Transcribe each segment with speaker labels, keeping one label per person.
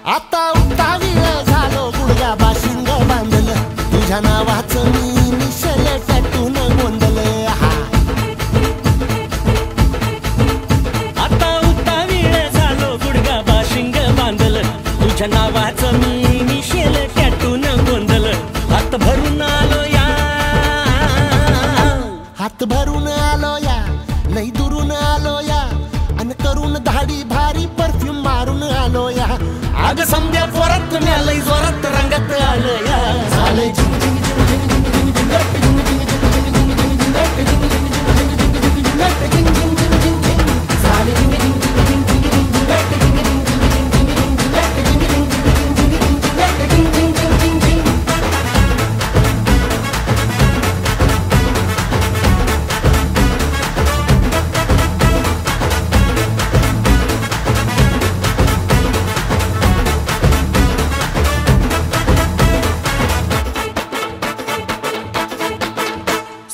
Speaker 1: आता उतावीळ झालो गुडघा बाशिंग बांधलं तुझ्या नावाचं मी निशल टॅटून गोंधलं
Speaker 2: आता उतावीळ झालो गुडघा बाशिंग बांधलं तुझ्या नावाचं मी निशल टॅटून गोंधलं हात भरून आलो या
Speaker 1: हात भरून आलो या लई दुरून आलो या अन करून धाडी भारी परफ्यूम मारून आलो या
Speaker 2: अग समजा जोरात लई जोरात रंगात आलं या
Speaker 1: झालंय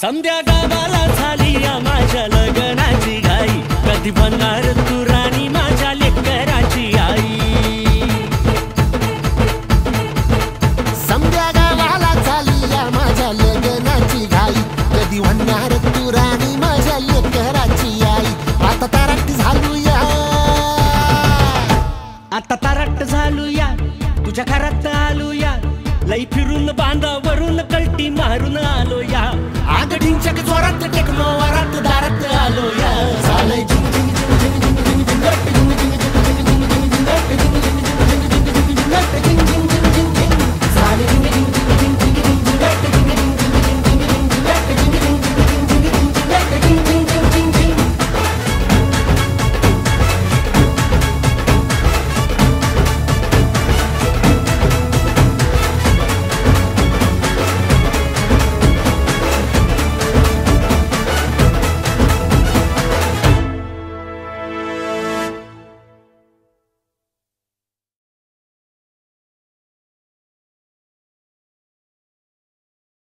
Speaker 2: संध्या गावाला झाली या माझ्या लग्नाची घाई कधी बनणार तू राणी माझ्या लेकराची आई
Speaker 1: समध्या गावाला झाली या माझ्या लग्नाची घाई कधी म्हणणार तू राणी माझ्या लेकराची आई आता तारट झालो या
Speaker 2: आता तारट झालो या तुझ्या घरात आलो या लई फिरून बांधावरून कल्टी मारून आलो या
Speaker 1: आग ढिंचक जोरात टेक्नो वरात दारात आलो या